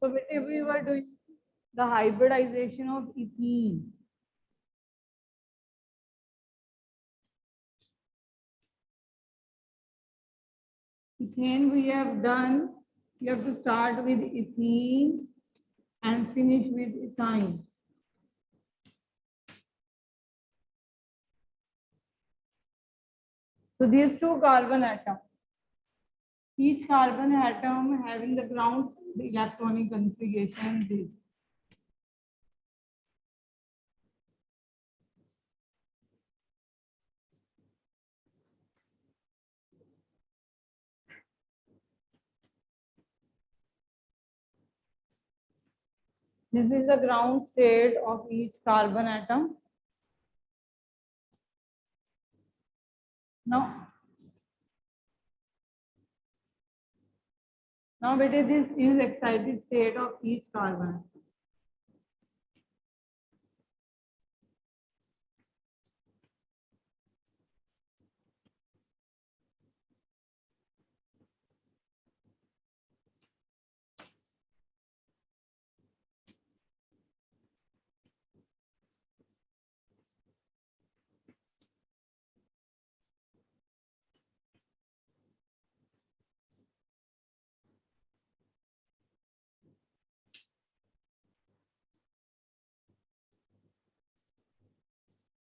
So बेटे we were doing the hybridization of ethene. Ethane we have done. You have to start with ethene and finish with ethyne. So these two carbon atoms, each carbon atom having the ground electronic configuration this. This is the ground state of each carbon atom. Now बेटे this is excited state of each carbon atom.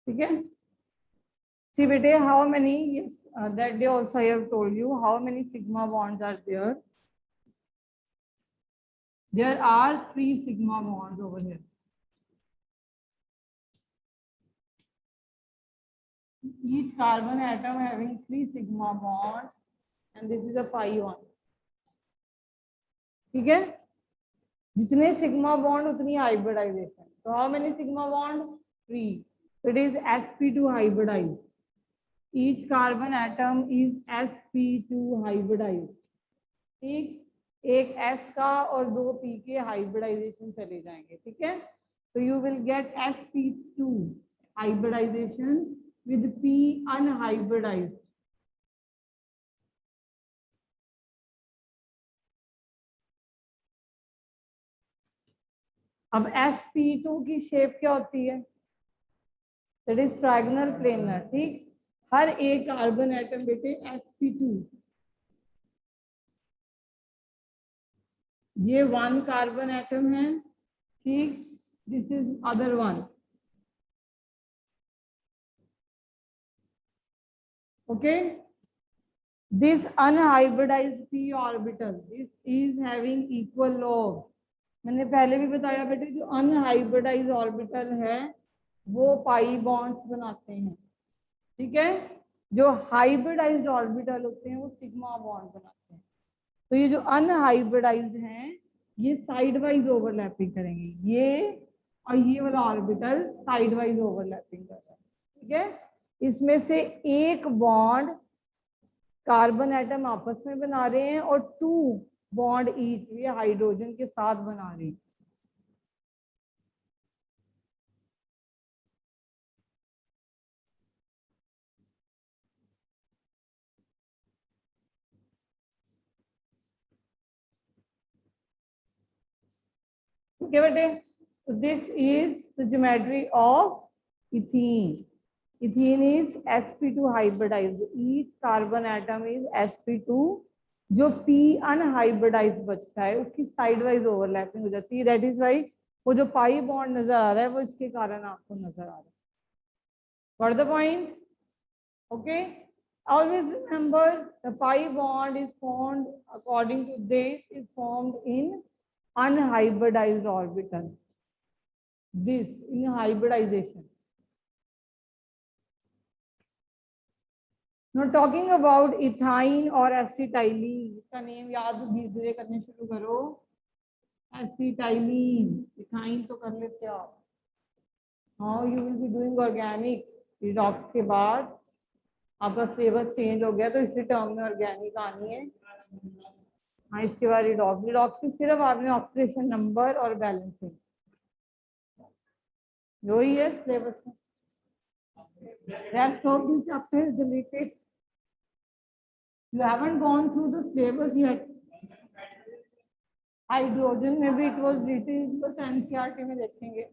ठीक है. See बेटे how many, yes, that day also I have told you how many sigma bonds are there. There are 3 sigma bonds over here. Each carbon atom having 3 sigma bonds and this is a pi one. ठीक है. जितने sigma bond उतनी hybridization. So how many sigma bond? 3. So it is sp2 hybridized. Each carbon atom is sp2 hybridized. ठीक. एक S का और 2 P के hybridisation चले जाएंगे. ठीक है. तो you will get sp2 hybridisation with P unhybridised. अब sp2 की शेप क्या होती है? That is trigonal planar. ठीक. हर एक कार्बन एटम बेटे sp2, ये 1 कार्बन एटम है. ठीक. This is other one. Okay. This unhybridized p orbital, this is having equal lobes. मैंने पहले भी बताया बेटे जो अनहाइब्रिडाइज्ड ऑर्बिटल है वो पाई बॉन्ड्स बनाते हैं. ठीक है. जो हाइब्रिडाइज्ड ऑर्बिटल होते हैं वो सिग्मा बॉन्ड बनाते हैं. तो ये जो अनहाइब्रिडाइज्ड हैं ये साइड वाइज ओवरलैपिंग करेंगे. ये और ये वाला ऑर्बिटल साइड वाइज ओवरलैपिंग कर रहा है. ठीक है. इसमें से एक बॉन्ड कार्बन एटम आपस में बना रहे हैं और 2 बॉन्ड ईच ये हाइड्रोजन के साथ बना रहे हैं. ठीक है बेटे. This is the geometry of ethene. Ethene is sp2 hybridized. Each carbon atom is sp2. जो p अनहाइब्रिडाइज्ड बचता है उसकी साइड वाइज ओवरलैपिंग हो जाती है. दैट इज वाई वो जो पाई बॉन्ड नजर आ रहा है वो इसके कारण आपको नजर आ रहा है. Got the point? Okay. Always remember the pi bond is formed according to this is formed in unhybridized orbital. This in hybridization. Now talking about ethyne or acetylene, इसका नेम याद धीरे धीरे करने शुरू करो. Acetylene, ethyne तो कर लेते हो आप. Now you will be doing organic. Redox के बाद आपका सिलेबस चेंज हो गया तो इसी टर्म में ऑर्गेनिक आनी है. हाँ इसके बाद रिडॉक्स. रिडॉक्स की सिर्फ आपने ऑक्सीडेशन नंबर और बैलेंसिंग जो ही है सिलेबस में. Rest of the chapter is deleted. You haven't gone through the syllabus yet. Hydrogen में भी इट वाज रिटन, बस एनसीईआरटी में देखेंगे।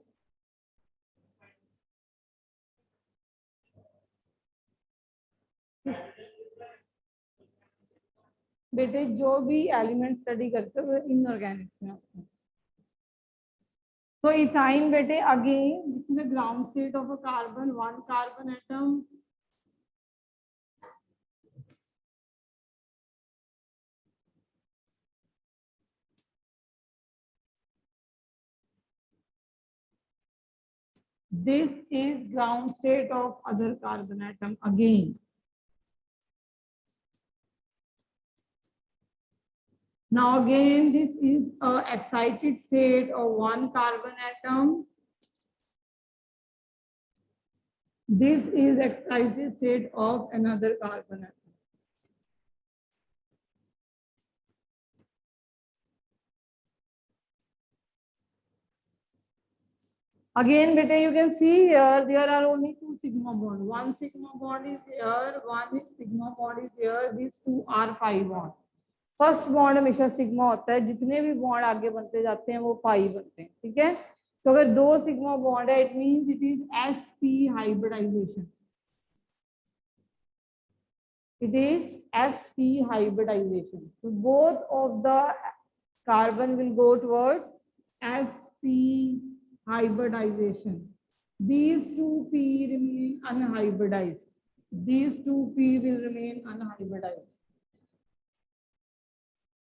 बेटे जो भी एलिमेंट स्टडी करते हो इनऑर्गेनिक्स में आते हैं। तो इथाइन बेटे अगेन जिसमें ground state of a carbon, 1 carbon atom, this is ground state of other carbon atom again. Now again this is a excited state of 1 carbon atom. This is excited state of another carbon atom. Again, beta, you can see here there are only 2 sigma bond. 1 sigma bond is here, 1 is sigma bond is here. These 2 are pi bond. First bond हमेशा sigma होता है, जितने भी bond आगे बनते जाते हैं वो पाई बनते हैं, ठीक है। तो अगर 2 सिग्मा बॉन्ड है, it means it is sp hybridisation, it is sp hybridization. So both of the carbon will go towards sp hybridization. These 2p remain unhybridized. These 2p will remain unhybridized.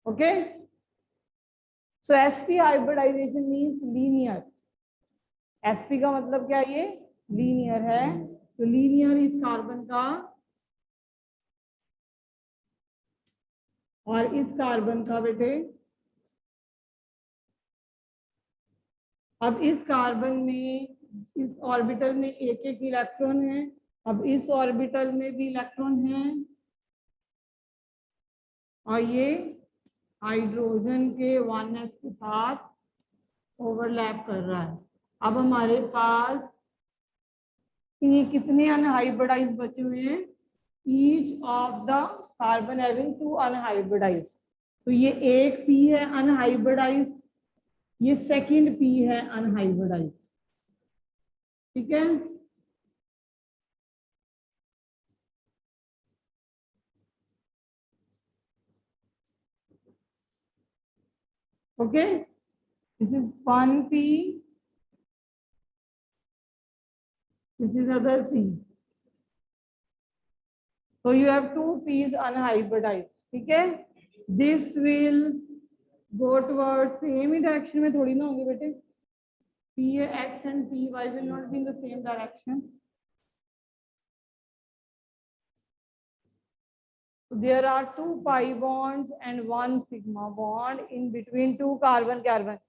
Okay. So sp hybridization means linear. sp का मतलब क्या, ये linear है। तो linear इस carbon का और इस कार्बन का बेटे, अब इस कार्बन में इस ऑर्बिटल में एक एक इलेक्ट्रॉन है, अब इस ऑर्बिटल में भी इलेक्ट्रॉन है और ये हाइड्रोजन के 1s के साथ ओवरलैप कर रहा है। अब हमारे पास ये कितने अनहाइब्रिडाइज बचे हुए हैं, each of the carbon having 2 unhybridised. तो ये एक p है अनहाइब्रिडाइज, ये सेकंड p है अनहाइब्रिडाइज, ठीक है। Okay, this is 1p, this is other p, so you have 2 p's unhybridized, ठीक है। this will go towards same he direction में थोड़ी ना होंगे बेटे, px and py will not be in the same direction. So there are 2 pi bonds and 1 sigma bond in between 2 carbon carbon.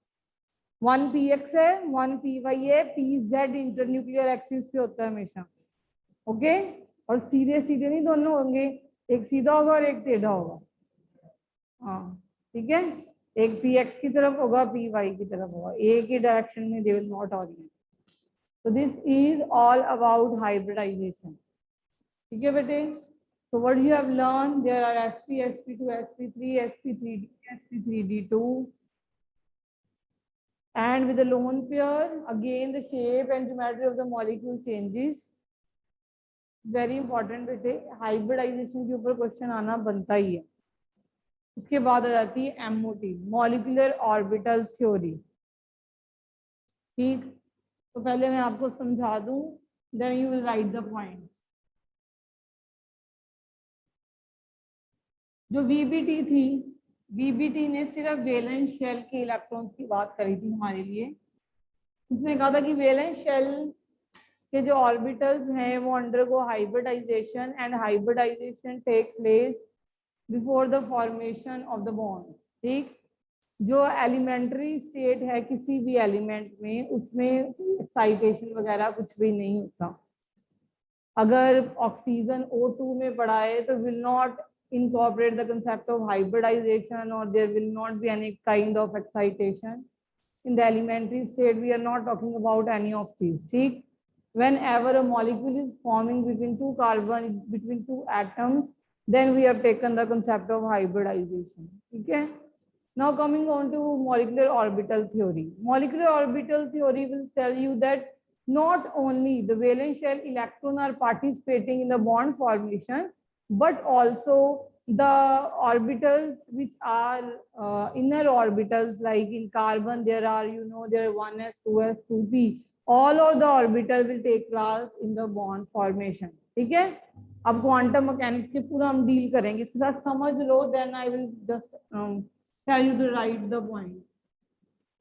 1 px है, 1 py है, pz internuclear axis पे होता है हमेशा, ओके। और सीधे सीधे नहीं दोनों होंगे, एक सीधा होगा और एक टेढ़ा होगा, हाँ ठीक है। एक px की तरफ होगा, py की तरफ होगा, एक ही डायरेक्शन में they will not orient. So this is all about hybridization, ठीक है बेटे। So what you have learned, there are sp, sp2, sp3, sp3d, sp3d2, and with the lone pair again the shape and geometry of the molecule changes. Very important बेटे, hybridisation के ऊपर question आना बनता ही है। उसके बाद आ जाती है MOT, मॉलिक्यूलर ऑर्बिटल थ्योरी, ठीक। तो पहले मैं आपको समझा दूं, then you will write the point. जो VBT थी, VBT ने सिर्फ वैलेंस शेल के इलेक्ट्रॉन्स की बात करी थी हमारे लिए। उसने कहा था कि वैलेंस शेल के जो ऑर्बिटल्स हैं वो undergo hybridisation and hybridisation take place before the formation of the bond, ठीक। जो एलिमेंट्री स्टेट है किसी भी एलिमेंट में, उसमें एक्साइटेशन वगैरह कुछ भी नहीं होता। अगर ऑक्सीजन O2 में पड़ा है तो will not incorporate the concept of hybridization, or there will not be any kind of excitation. In the elementary state, we are not talking about any of these, ठीक। Whenever a molecule is forming between 2 carbon, between 2 atoms, then we have taken the concept of hybridization, ठीक है। Now coming on to molecular orbital theory. Molecular orbital theory will tell you that not only the valence shell electron are participating in the bond formation, but also the orbitals which are inner orbitals, like in carbon there are, you know, there are 1s, 2s, 2p. All of the orbitals will take place in the bond formation. ठीक है, अब quantum mechanics के पूरा हम deal करेंगे, इसके साथ समझ लो, then I will just tell you to write the point.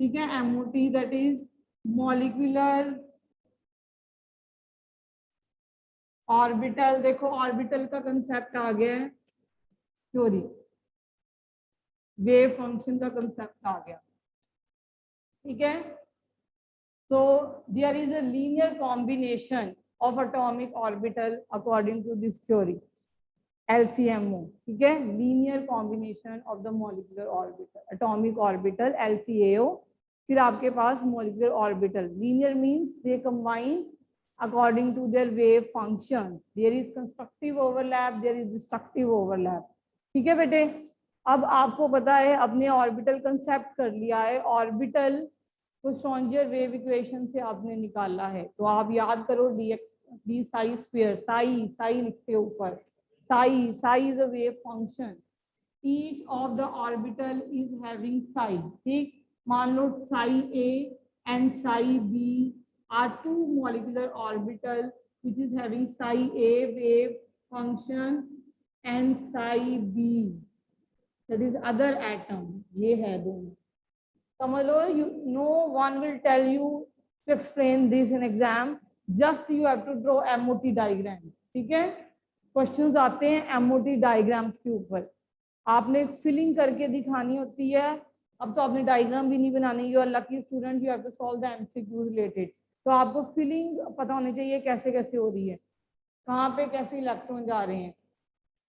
ठीक है, MOT that is molecular orbital. देखो ऑर्बिटल का कंसेप्ट आ गया है, थ्योरी, वेव फंक्शन का कंसेप्ट आ गया. ठीक है, so there is a linear combination of atomic orbital according to this theory, LCMO. ठीक है, linear combination of the molecular orbital, atomic orbital LCAO. फिर आपके पास molecular orbital. Linear means they combine according to their wave functions. There is constructive overlap, there is destructive overlap. ठीक है बेटे, अब आपको पता है, अपने ऑर्बिटल कंसेप्ट कर लिया है. ऑर्बिटल को श्रोडिंगर वेव इक्वेशन से आपने निकाला है, तो आप याद करो डी साई स्क्वायर, साई लिखते हो ऊपर. psi is a wave function. Each of the orbital is having psi. ठीक, मान लो psi A and psi B are two molecular orbital which is having psi A wave function and psi B that is other atom. ये है दोनों, समझ लो. No one will tell you to explain this in exam. Just you have to draw MOT diagram. ठीक है, questions आते हैं MOT diagrams के ऊपर, आपने फिलिंग करके दिखानी होती है. अब तो आपने डायग्राम भी नहीं बनानी. You are lucky student, you have to solve the MCQ related. तो आपको फिलिंग पता होनी चाहिए कैसे कैसे हो रही है, कहाँ पे कैसे इलेक्ट्रॉन जा रहे हैं.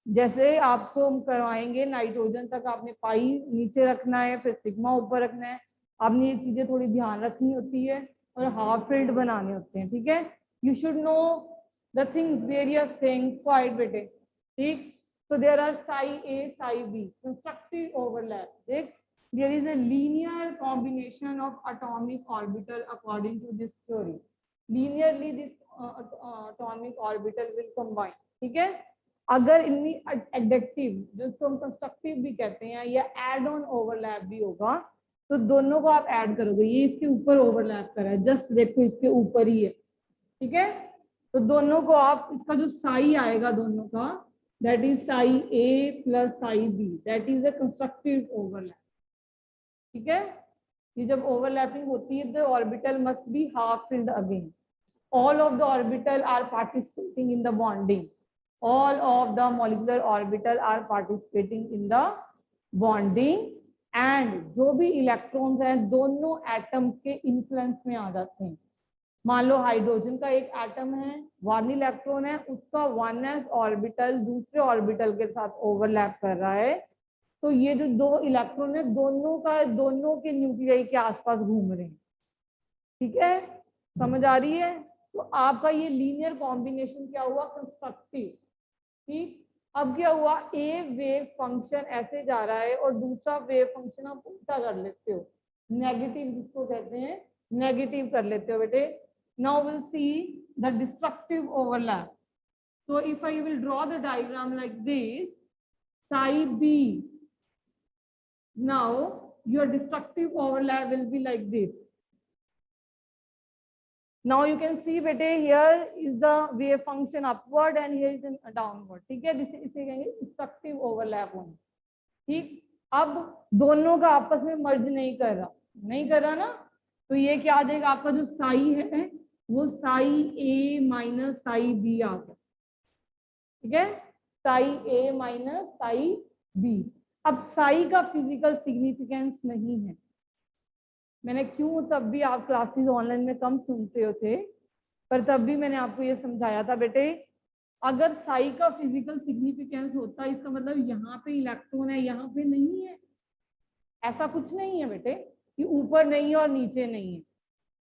जैसे आपको हम करवाएंगे नाइट्रोजन तक, आपने पाई नीचे रखना है, फिर सिग्मा ऊपर रखना है. आपने ये चीजें थोड़ी ध्यान रखनी होती है और हाफ फील्ड बनाने होते हैं. ठीक है, you should know the things, various things quite बेटे. ठीक, so there are psi A, psi B, constructive overlap. देख, there is a linear combination of atomic orbital according to this theory. Linearly this atomic orbital will combine. ठीक है, अगर इनकी addictive, जिसको हम constructive भी कहते हैं, या एड ऑन ओवरलैप भी होगा, तो दोनों को आप ऐड करोगे. ये इसके ऊपर ओवरलैप कर रहा है, जस्ट देखो इसके ऊपर ही है. ठीक है, तो दोनों को आप, इसका जो साई आएगा दोनों का, that is psi A plus psi B, that is a constructive overlap. ठीक है, ये जब ओवरलैपिंग होती है, the orbital must be half filled again. All of the orbital are participating in the bonding. All of the molecular orbital are participating in the bonding. And जो भी electrons हैं दोनों एटम के इन्फ्लुएंस में आ जाते हैं. मान लो हाइड्रोजन का एक एटम है, 1 इलेक्ट्रॉन है, उसका 1s ऑर्बिटल दूसरे ऑर्बिटल के साथ ओवरलैप कर रहा है, तो ये जो दो इलेक्ट्रॉन है दोनों के न्यूक्लियाई के आसपास घूम रहे हैं. ठीक है, समझ आ रही है. तो आपका ये लीनियर कॉम्बिनेशन क्या हुआ, कंस्ट्रक्टिव. ठीक, अब क्या हुआ, ए वेव फंक्शन ऐसे जा रहा है और दूसरा वेव फंक्शन आप उल्टा कर लेते हो, नेगेटिव जिसको कहते हैं, नेगेटिव कर लेते हो बेटे. Now we'll see the destructive overlap. So if I will draw the diagram like this, psi B, now your destructive overlap will be like this. Now you can see बेटे, here is the wave function upward and here is a downward. ठीक है, इसे कहेंगे destructive overlap होना. ठीक, अब दोनों का आपस में मर्ज नहीं कर रहा ना, तो ये क्या आ जाएगा, आपका जो साई है वो Sai A minus psi B आ गया. ठीक है, Sai A minus psi B. अब साई का फिजिकल सिग्निफिकेंस नहीं है. मैंने क्यों, तब भी आप क्लासेस ऑनलाइन में कम सुनते हो थे, पर तब भी मैंने आपको ये समझाया था बेटे, अगर साई का फिजिकल सिग्निफिकेंस होता, इसका मतलब यहाँ पे इलेक्ट्रॉन है, यहाँ पे नहीं है. ऐसा कुछ नहीं है बेटे कि ऊपर नहीं है और नीचे नहीं है.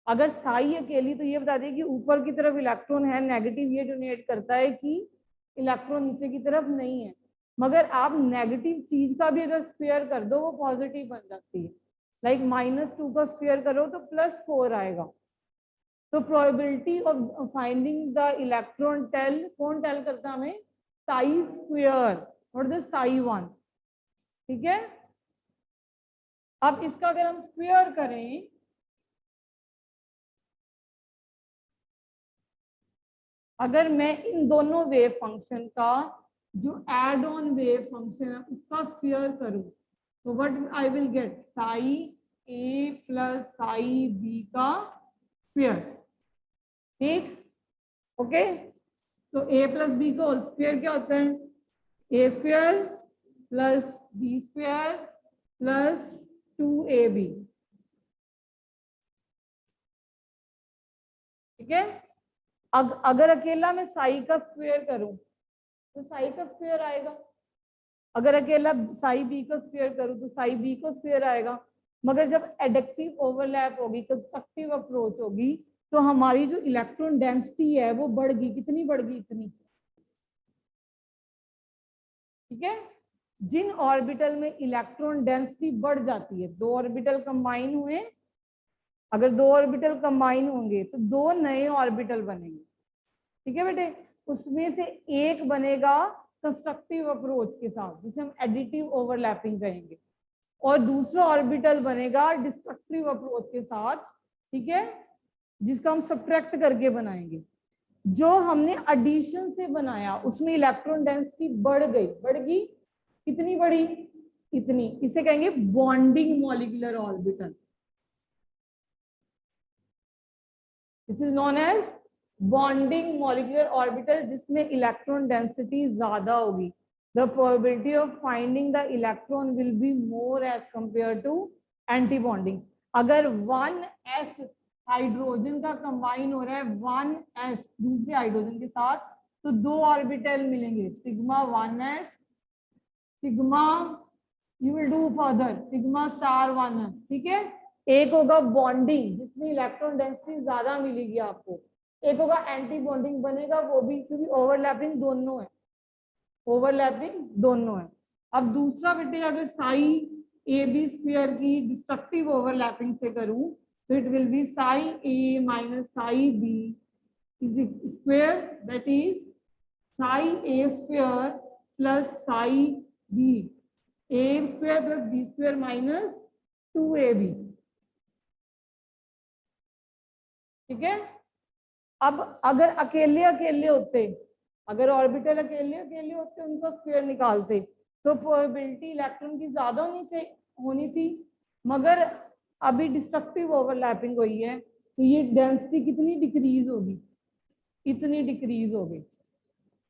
अगर साई अकेली, तो ये बता दें कि ऊपर की तरफ इलेक्ट्रॉन है, नेगेटिव ये डोनेट करता है कि इलेक्ट्रॉन नीचे की तरफ नहीं है. मगर आप नेगेटिव चीज का भी अगर स्क्वायर कर दो वो पॉजिटिव बन जाती है। लाइक -2 का स्क्वायर करो तो +4 आएगा। तो probability of finding the electron tell, कौन टेल करता है हमें? साई स्क्वायर और द साई 1। ठीक है, अब इसका अगर हम स्क्वायर करें, अगर मैं इन दोनों वेव फंक्शन का जो एड ऑन वेव फंक्शन है उसका स्क्वायर करूं तो what I will get? Psi A plus psi B का स्क्वायर। ठीक, ओके। तो ए प्लस बी का होल स्क्वायर क्या होता है? A square plus B square plus 2ab। ठीक है, अगर अकेला मैं साई का स्क्वायर करूं तो साई का स्क्वायर आएगा, अगर अकेला साई बी का स्क्वायर करूं तो साई बी का स्क्वायर आएगा। मगर जब एडिक्टिव ओवरलैप होगी, कंस्ट्रक्टिव अप्रोच होगी, तो हमारी जो इलेक्ट्रॉन डेंसिटी है वो बढ़ गई। कितनी बढ़ गई? इतनी। ठीक है, जिन ऑर्बिटल में इलेक्ट्रॉन डेंसिटी बढ़ जाती है, दो ऑर्बिटल कंबाइन हुए, अगर दो ऑर्बिटल कंबाइन होंगे तो दो नए ऑर्बिटल बनेंगे। ठीक है बेटे, उसमें से एक बनेगा कंस्ट्रक्टिव अप्रोच के साथ जिसे हम एडिटिव ओवरलैपिंग कहेंगे, और दूसरा ऑर्बिटल बनेगा डिस्ट्रक्टिव अप्रोच के साथ। ठीक है, जिसका हम सब्ट्रैक्ट करके बनाएंगे। जो हमने एडिशन से बनाया उसमें इलेक्ट्रॉन डेंसिटी बढ़ गई। बढ़ गई, कितनी बढ़ी? इतनी। इसे कहेंगे bonding molecular orbital. This is known as bonding molecular orbital, जिसमें इलेक्ट्रॉन डेंसिटी ज्यादा होगी। The probability of finding the electron will be more as compared to anti-bonding. अगर 1s हाइड्रोजन का कंबाइन हो रहा है 1s दूसरे हाइड्रोजन के साथ, तो दो ऑर्बिटल मिलेंगे, sigma 1s, sigma, you will do further, sigma star 1s। ठीक है, एक होगा बॉन्डिंग जिसमें इलेक्ट्रॉन डेंसिटी ज्यादा मिलेगी आपको, एक होगा एंटी बॉन्डिंग बनेगा, वो भी क्योंकि ओवरलैपिंग दोनों है, ओवरलैपिंग दोनों है। अब दूसरा बेटे, अगर साई ए बी स्क्वायर की डिस्ट्रक्टिव ओवरलैपिंग से करूं तो it will be psi A minus psi B is square, that is psi A square plus psi B, A square plus B square minus 2ab। ठीक है, अब अगर अकेले अकेले होते, अगर ऑर्बिटल अकेले अकेले होते उनका स्क्वायर निकालते तो प्रोबेबिलिटी इलेक्ट्रॉन की ज्यादा होनी थी, मगर अभी डिस्ट्रक्टिव ओवरलैपिंग हुई है तो ये डेंसिटी कितनी डिक्रीज होगी? इतनी डिक्रीज होगी।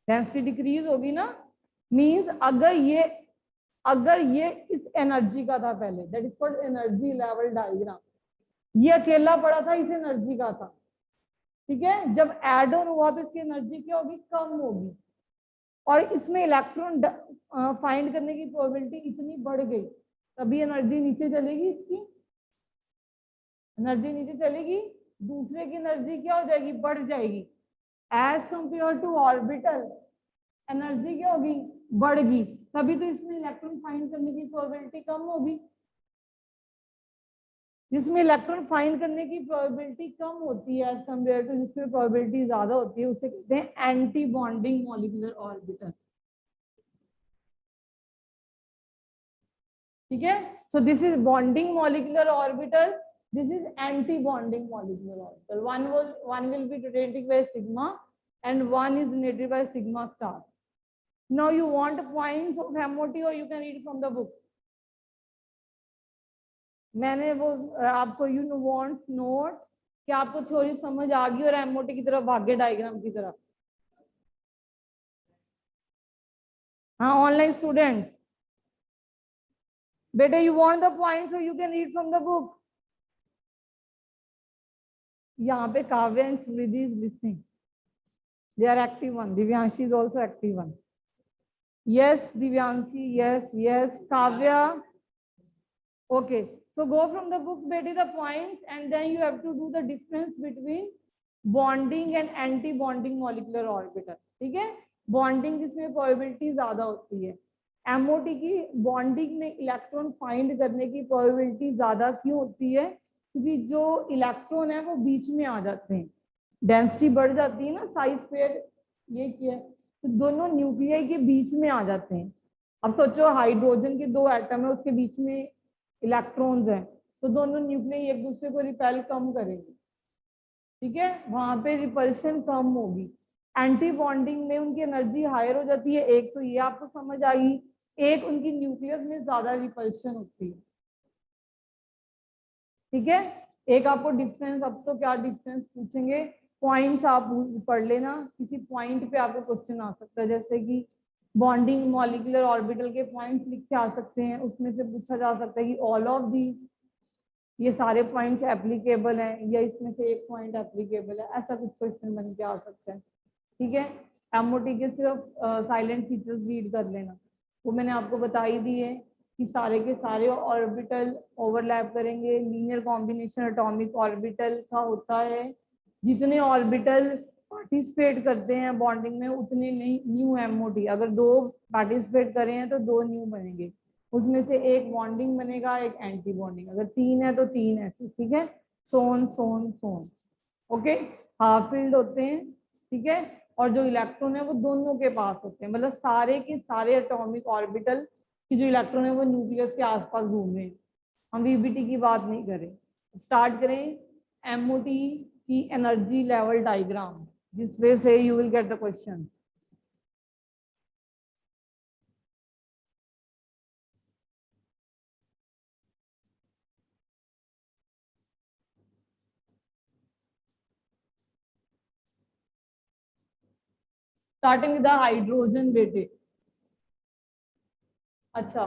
डेंसिटी डिक्रीज होगी ना, मींस अगर ये इस एनर्जी का था पहले, that is called energy level diagram, ये अकेला पड़ा था, इस एनर्जी का था। ठीक है, जब एड ऑन हुआ तो इसकी एनर्जी क्या होगी? कम होगी, और इसमें इलेक्ट्रॉन फाइंड करने की प्रोबेबिलिटी इतनी बढ़ गई, तभी एनर्जी नीचे चलेगी, इसकी एनर्जी नीचे चलेगी, दूसरे की एनर्जी क्या हो जाएगी? बढ़ जाएगी। As compare to orbital energy क्या होगी? बढ़ेगी, तभी तो इसमें इलेक्ट्रॉन फाइंड करने की प्रोबेबिलिटी कम होगी। जिसमें इलेक्ट्रॉन फाइंड करने की प्रोबेबिलिटी कम होती है एज कंपेयर टू जिसमें प्रोबेबिलिटी ज्यादा होती है, उसे कहते हैं एंटी बॉन्डिंग मॉलिक्यूलर ऑर्बिटल। ठीक है, so this is bonding molecular orbital, this is anti-bonding molecular orbital. One will be denoted by sigma and one is denoted by sigma star. Now you want points of MOT or you can read from the book. मैंने वो आपको you want notes कि आपको थोड़ी समझ आ गई और MOT की तरफ भाग्य डायग्राम की तरफ। हाँ, ऑनलाइन स्टूडेंट्स बेटे, you want the points so you can read from the book. यहाँ पे Kavya and Smriti is listening. They are active one. Divyanshi is also active one. Yes, Divyanshi. Yes, yes. Kavya. Okay. So go from the book, Betty, the points, and then you have to do the difference between bonding and anti-bonding molecular orbital. ठीक है? Bonding जिसमें probability ज्यादा होती है, MOT की bonding में electron find करने की प्रोबेबिलिटी ज्यादा क्यों होती है? क्योंकि जो इलेक्ट्रॉन है वो बीच में आ जाते हैं, डेंसिटी बढ़ जाती है ना, साइज पेयर ये किया, तो दोनों न्यूक्लियाई के बीच में आ जाते हैं। अब सोचो हाइड्रोजन के दो एटम है, उसके बीच में इलेक्ट्रॉन्स हैं, तो दोनों न्यूक्लियाई एक दूसरे को रिपेल कम करेंगे, ठीक है, वहां पे रिपल्शन कम होगी। एंटी बॉन्डिंग में उनकी एनर्जी हायर हो जाती है, एक तो ये आपको समझ आई, एक उनकी न्यूक्लियस में ज्यादा रिपल्शन होती है, ठीक है। एक आपको डिफरेंस, अब तो क्या डिफरेंस पूछेंगे, पॉइंट्स आप पढ़ लेना, किसी पॉइंट पे आपको क्वेश्चन आ सकता है, जैसे कि बॉन्डिंग मॉलिक्यूलर ऑर्बिटल के पॉइंट्स लिख के आ सकते हैं, उसमें से पूछा जा सकता है कि ऑल ऑफ दी, ये सारे पॉइंट्स एप्लीकेबल हैं या इसमें से एक पॉइंट एप्लीकेबल है, ऐसा कुछ क्वेश्चन बन के आ सकता है, ठीक है। एमओटी के सिर्फ साइलेंट फीचर्स रीड कर लेना, वो मैंने आपको बता ही दी है कि सारे के सारे ऑर्बिटल ओवरलैप करेंगे, लीनियर कॉम्बिनेशन एटॉमिक ऑर्बिटल का होता है, जितने ऑर्बिटल पार्टिसिपेट करते हैं बॉन्डिंग में उतने न्यू एमओटी, अगर दो पार्टिसिपेट करें हैं तो दो न्यू बनेंगे, उसमें से एक बॉन्डिंग बनेगा एक एंटी बॉन्डिंग, अगर तीन है तो तीन ऐसे, ठीक है, सोन सोन सोन, ओके। हाफ फील्ड होते हैं, ठीक है, और जो इलेक्ट्रॉन है वो दोनों के पास होते हैं, मतलब सारे के सारे एटॉमिक ऑर्बिटल की जो इलेक्ट्रॉन है वो न्यूक्लियस के आसपास घूम रहे हैं, हम वीबीटी की बात नहीं करें। स्टार्ट करें एमओटी की एनर्जी लेवल डायग्राम, जिस वे से you will get the question. Starting with hydrogen बेटे। अच्छा,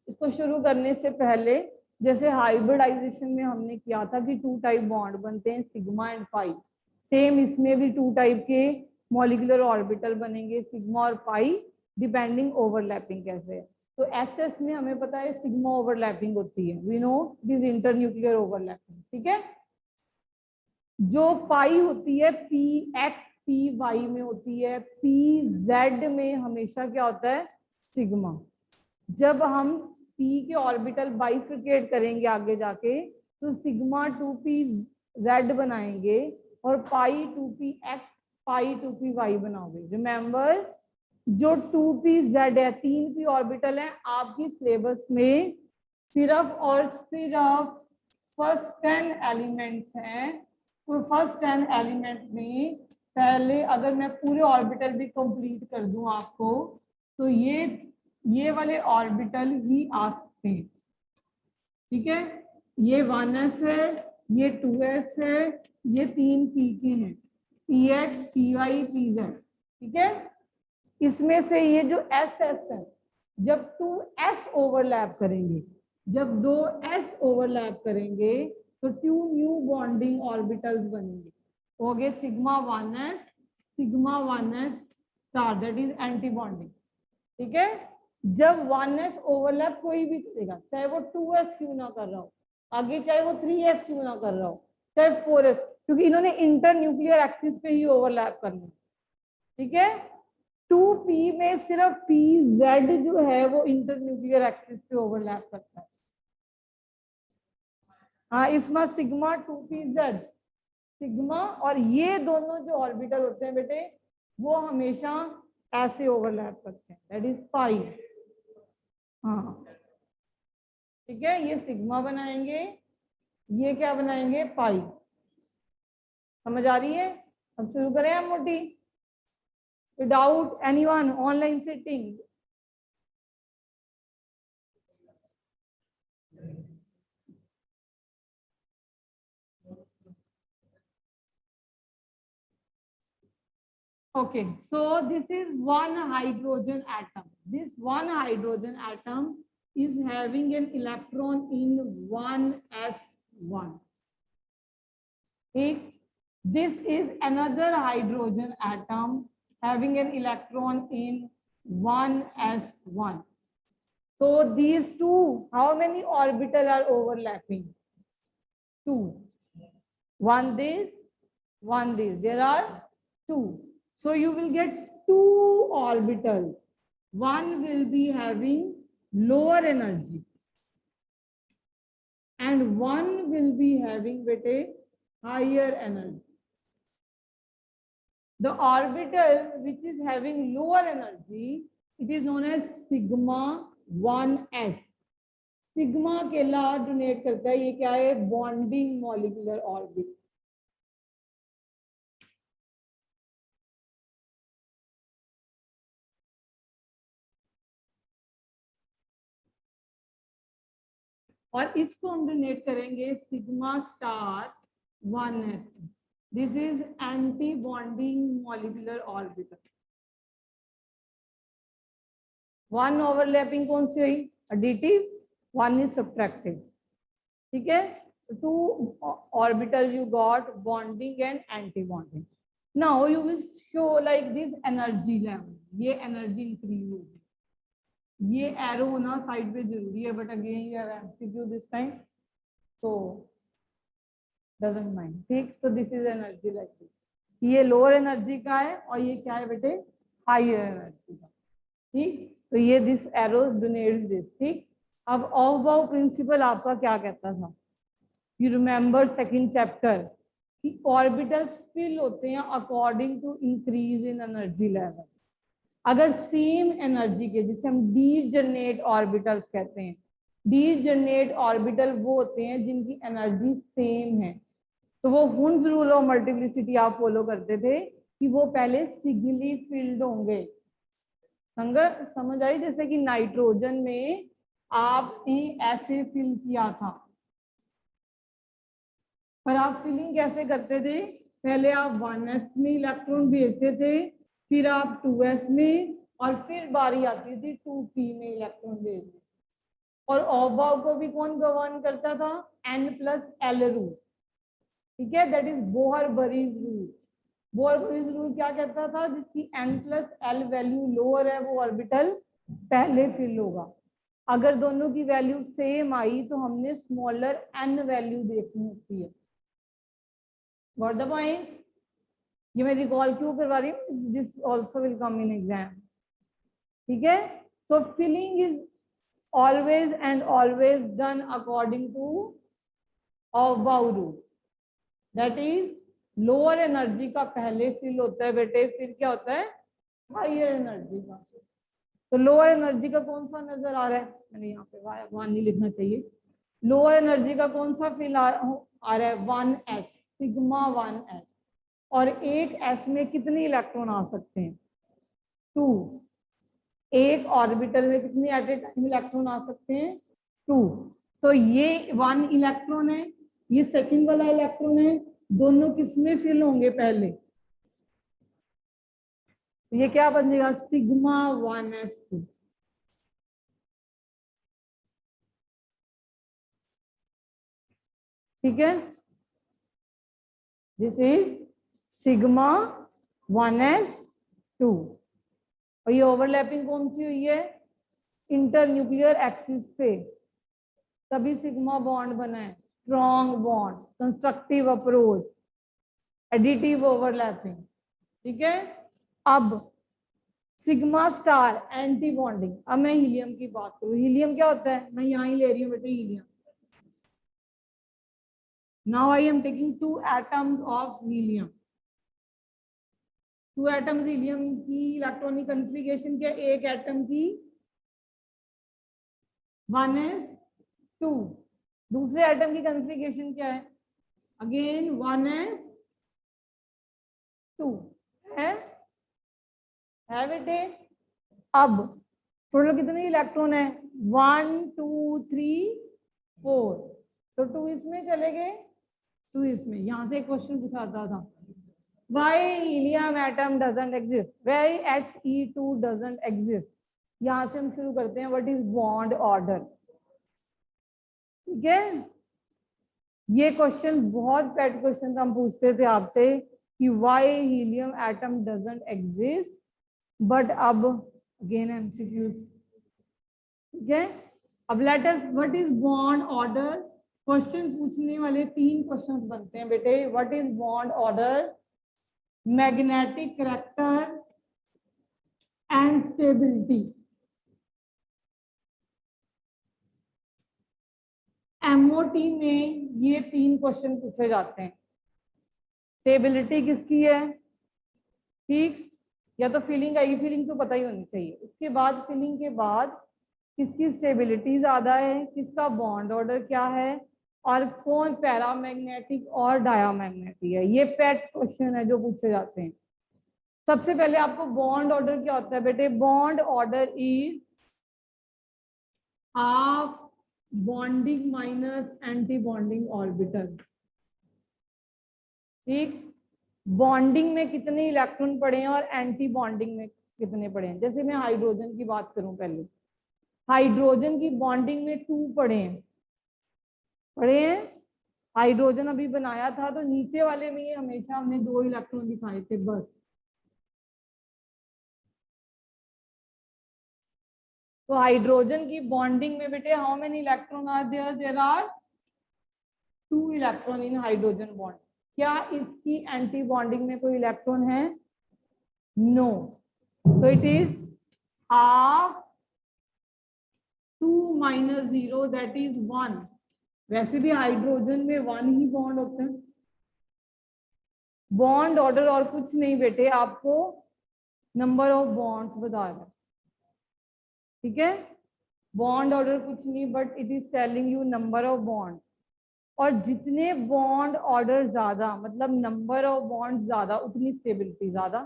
इसको शुरू करने से पहले, जैसे हाइब्रिडाइजेशन में हमने किया था कि टू टाइप बॉन्ड बनते हैं, सिग्मा एंड पाई, सेम इसमें भी टू टाइप के मॉलिक्यूलर ऑर्बिटल बनेंगे, सिग्मा और पाई, डिपेंडिंग ओवरलैपिंग कैसे है। तो एसएस में हमें पता है सिग्मा ओवरलैपिंग होती है, we know this internuclear overlapping, ठीक है। जो पाई होती है पी एक्स पी वाई में होती है, पी जेड में हमेशा क्या होता है, सिग्मा। जब हम p के ऑर्बिटल बाइफिकेट करेंगे आगे जाके, तो सिग्मा 2p z बनाएंगे और पाई 2p x पाई 2p y बनाओगे। रिमेंबर, जो 2p z है, 3p ऑर्बिटल है आपकी सिलेबस में, सिर्फ और सिर्फ फर्स्ट 10 एलिमेंट्स हैं, तो फर्स्ट 10 एलिमेंट में पहले अगर मैं पूरे ऑर्बिटल भी कंप्लीट कर दूं आपको, तो ये वाले ऑर्बिटल ही आ सकते हैं, ठीक है। ये 1s है, ये 2s है, ये 3p के हैं, px py pz, ठीक है। इसमें से ये जो ss है, जब 2s ओवरलैप करेंगे, जब 2s ओवरलैप करेंगे तो 2 न्यू बॉन्डिंग ऑर्बिटल्स बनेंगे, हो गए sigma 1s star, that is anti bonding, ठीक है। जब 1s ओवरलैप कोई भी करेगा, चाहे वो 2s क्यों ना कर रहा हो आगे, चाहे वो 3s क्यों ना कर रहा हो, चाहे 4s, क्योंकि इन्होंने इंटर न्यूक्लियर एक्सिस पे ही ओवरलैप करना है, ठीक है। 2p में सिर्फ pz जो है वो इंटर न्यूक्लियर एक्सिस पे ओवरलैप करता है, हाँ, इसमें सिग्मा 2pz, सिग्मा और ये दोनों जो ऑर्बिटल होते हैं बेटे, वो हमेशा ऐसे ओवरलैप करते हैं, दैट इज पाई, हाँ, ठीक है। ये सिग्मा बनाएंगे, ये क्या बनाएंगे, पाई, समझ आ रही है। अब शुरू करें हम मोटी, without anyone online sitting. Okay, so this is one hydrogen atom. This one hydrogen atom is having an electron in 1s1. Okay. This is another hydrogen atom having an electron in 1s1. So these two, how many orbital are overlapping? Two. One this, one this. There are two. So you will get two orbitals. one will be having lower energy and one will be having bete higher energy. The orbital which is having lower energy, it is known as sigma 1s. Sigma अकेला donate करता है, ये क्या है, bonding molecular orbit. और इसको हम donate करेंगे sigma star 1s. This is anti bonding molecular orbital. One overlapping कौन सी हुई, एडिटिव, one is subtractive. ठीक है, two orbitals you got, bonding and anti-bonding. Now you will show like this energy level. ये energy increase होगी. ये arrow होना side पे जरूरी है, but again you have MCQ this time, so doesn't mind. ठीक, तो this is energy like this. ये lower energy का है और ये क्या है बेटे, higher energy का. ठीक, तो ये this arrow denotes this. ठीक, अब ऑफ प्रिंसिपल आपका क्या कहता था, यू रिमेम्बर सेकंड चैप्टर कि ऑर्बिटल्स फिल होते हैं according to increase in energy level. अगर सेम एनर्जी के, जिसे हम डीजनरेट ऑर्बिटल्स कहते हैं, डीजनरेट ऑर्बिटल वो होते हैं जिनकी एनर्जी सेम है. तो वो हुंस रूल ऑफ मल्टीप्लिसिटी आप फॉलो करते थे कि वो पहले सिग्नली फिल्ड होंगे. समझ आई, जैसे कि नाइट्रोजन में आपने ऐसे फिल किया था, पर आप फिलिंग कैसे करते थे, पहले आप 1s में इलेक्ट्रॉन भेजते थे, फिर आप 2s में, और फिर बारी आती थी 2p में इलेक्ट्रॉन भेजने. और ऑफ को भी कौन गवर्न करता था, n+l रूल. ठीक है, दैट इज बोहर-बरीज रूल. बोहर-बरीज रूल क्या कहता था, जिसकी n+l वैल्यू लोअर है वो ऑर्बिटल पहले फिल होगा. अगर दोनों की वैल्यू सेम आई तो हमने स्मॉलर n वैल्यू देखनी होती है. व्हाट द पॉइंट, ये मैं रिकॉल क्यों करवा रही हूँ, this also will come in exam. ठीक है, so filling is always and always done according to aufbau rule. That is lower energy का पहले फिल होता है बेटे, फिर क्या होता है, हायर एनर्जी का. तो लोअर एनर्जी का कौन सा नजर आ रहा है, मैंने यहाँ पे वन नहीं लिखना चाहिए. लोअर एनर्जी का कौन सा फिल आ रहा है, 1s, सिग्मा 1s. और एक s में कितने इलेक्ट्रॉन आ सकते हैं, 2. एक ऑर्बिटल में कितने एट ए टाइम इलेक्ट्रॉन आ सकते हैं, 2. तो ये 1 इलेक्ट्रॉन है, ये सेकंड वाला इलेक्ट्रॉन है, दोनों किसमें फिल होंगे पहले, ये क्या बन जाएगा, सिग्मा 1s2. ठीक है, दिस इज सिग्मा 1s2. और ये ओवरलैपिंग कौन सी हुई है, इंटरन्यूक्लियर एक्सिस पे, तभी सिग्मा बॉन्ड बना है, strong bond, constructive approach, additive overlapping. ठीक है, अब सिग्मा स्टार एंटी बॉन्डिंग. अब मैं हीलियम की बात करूं, हीलियम क्या होता है, मैं यहाँ ही ले रही हूँ बेटे helium. Now I am taking 2 atoms of helium. 2 atoms helium की इलेक्ट्रॉनिक कॉन्फ़िगरेशन क्या, एक एटम की 1s2. दूसरे एटम की कॉन्फ़िगरेशन क्या है, अगेन 1s2 है बेटे. अब टोटल कितने इलेक्ट्रॉन है, 1 2 3 4. तो 2 इसमें चले गए, 2 इसमें. यहाँ से एक क्वेश्चन पूछाता था, why helium atom doesn't exist, why He2 doesn't exist. यहाँ से हम शुरू करते हैं, what is bond order. ठीक है, ये क्वेश्चन बहुत पेट क्वेश्चन हम पूछते थे आपसे कि why helium atom doesn't exist, but अब अगेन MCQs. ठीक है, अब let us, what is bond order. Question पूछने वाले 3 क्वेश्चन बनते हैं बेटे. What is bond order, magnetic character and stability. MOT में ये 3 क्वेश्चन पूछे जाते हैं। स्टेबिलिटी किसकी है, ठीक, या तो फिलिंग आएगी, फिलिंग तो पता ही होनी चाहिए। उसके बाद फिलिंग के बाद किसकी स्टेबिलिटी ज्यादा है, किसका बॉन्ड ऑर्डर क्या है, और कौन पैरामैग्नेटिक और डायामैग्नेटिक है। ये पेट क्वेश्चन है जो पूछे जाते हैं। सबसे पहले आपको बॉन्ड ऑर्डर क्या होता है बेटे, bond order is half bonding minus anti bonding orbital, ठीक। बॉन्डिंग में कितने इलेक्ट्रॉन पड़े हैं और एंटी बॉन्डिंग में कितने पड़े हैं। जैसे मैं हाइड्रोजन की बात करूं, पहले हाइड्रोजन की बॉन्डिंग में 2 पड़े हैं। हाइड्रोजन अभी बनाया था तो नीचे वाले में ये हमेशा हमने 2 इलेक्ट्रॉन दिखाए थे बस। तो हाइड्रोजन की बॉन्डिंग में बेटे how many electron are there, there are 2 electron in hydrogen bond. क्या इसकी एंटी बॉन्डिंग में कोई इलेक्ट्रॉन है, नो, तो it is half 2 minus 0 that is 1। वैसे भी हाइड्रोजन में 1 ही बॉन्ड होता है। बॉन्ड ऑर्डर और कुछ नहीं बेटे, आपको नंबर ऑफ बॉन्ड्स बता रहा है, ठीक है। बॉन्ड ऑर्डर कुछ नहीं, but it is telling you number of bonds. और जितने बॉन्ड ऑर्डर ज्यादा, मतलब नंबर ऑफ बॉन्ड ज्यादा, उतनी स्टेबिलिटी ज्यादा।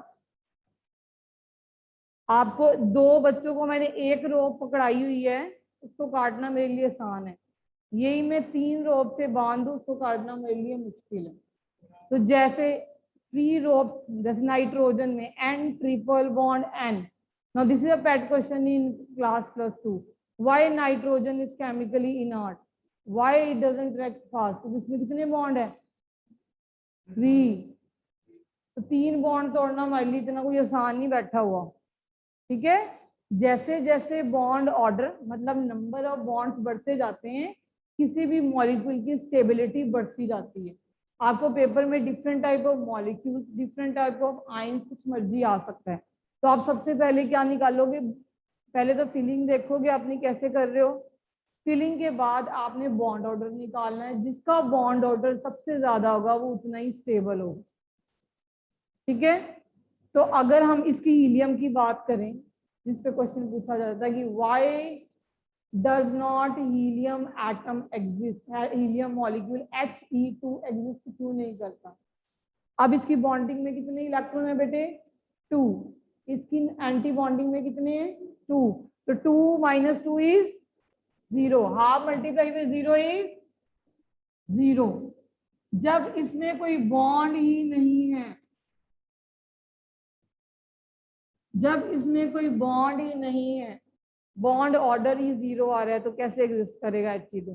आपको 2 बच्चों को मैंने एक रोप पकड़ाई हुई है, उसको काटना मेरे लिए आसान है। यही मैं 3 रोप से बांध दूं, उसको काटना मेरे लिए मुश्किल है। तो जैसे 3 रोप्स, जैसे नाइट्रोजन में N triple bond N। Now this is a pet question in class +2। Why nitrogen is chemically inert, why it doesn't react fast. तो इसमें कितने बॉन्ड है, 3। तो 3 बॉन्ड तोड़ना हमारे लिए इतना कोई आसान नहीं बैठा हुआ, ठीक है। जैसे जैसे बॉन्ड ऑर्डर, मतलब नंबर ऑफ बॉन्ड्स बढ़ते जाते हैं, किसी भी मॉलिक्यूल की स्टेबिलिटी बढ़ती जाती है। आपको पेपर में different type of molecules, different type of ion, कुछ मर्जी आ सकता है। तो आप सबसे पहले क्या निकालोगे, पहले तो फिलिंग देखोगे अपनी कैसे कर रहे हो। फिलिंग के बाद आपने बॉन्ड ऑर्डर निकालना है, जिसका बॉन्ड ऑर्डर सबसे ज्यादा होगा वो उतना ही स्टेबल होगा, ठीक है। तो अगर हम इसकी हीलियम की बात करें, जिस पे क्वेश्चन पूछा जाता है कि why does not helium atom exist, helium molecule He2 exist क्यों नहीं करता। अब इसकी बॉन्डिंग में कितने इलेक्ट्रॉन है बेटे, 2। इसकी एंटी बॉन्डिंग में कितने हैं, 2। तो 2 माइनस 2 इज 0, हाफ मल्टीप्लाई में 0 इज 0। जब इसमें कोई बॉन्ड ही नहीं है, जब इसमें कोई बॉन्ड ही नहीं है, बॉन्ड ऑर्डर ही 0 आ रहा है, तो कैसे एग्जिस्ट करेगा He2।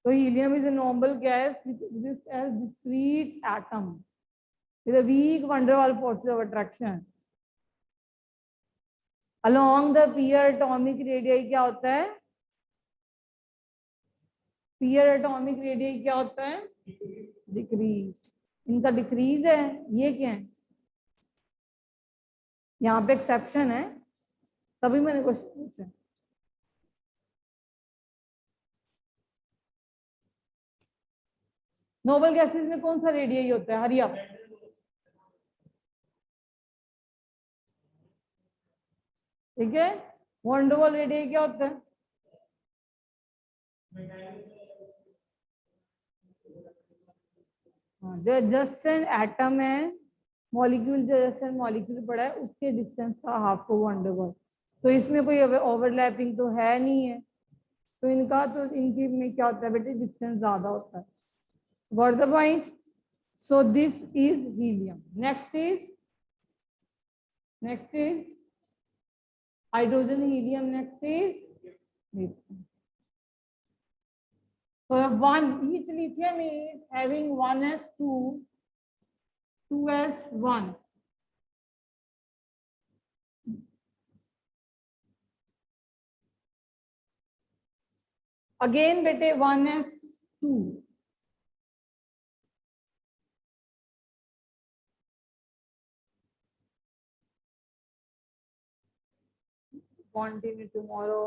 तो helium is a normal gas which exists as discrete atom with a weak van der Waals forces of attraction along the pair atomic radii। क्या होता है, पेयर एटॉमिक रेडियस क्या होता है, डिक्रीज। इनका डिक्रीज है, ये क्या है, यहाँ पे एक्सेप्शन है, तभी मैंने क्वेश्चन पूछा। नोबल गैसेस में कौन सा रेडियस होता है, हरिया, ठीक है। van der Waals रेडियस क्या होता है, जो जस्ट एन एटम है, मॉलिक्यूल जो जस्ट एन मॉलिक्यूल पड़ा है, उसके डिस्टेंस का हाफ को van der Waals। तो इसमें कोई ओवरलैपिंग तो है नहीं है, तो इनका तो इनकी में क्या होता है बेटे, डिस्टेंस ज्यादा होता है। Got the point. So this is helium. Next is hydrogen, helium, next is so one, each lithium is having 1s2, 2s1। again बेटे 1s2, continue tomorrow।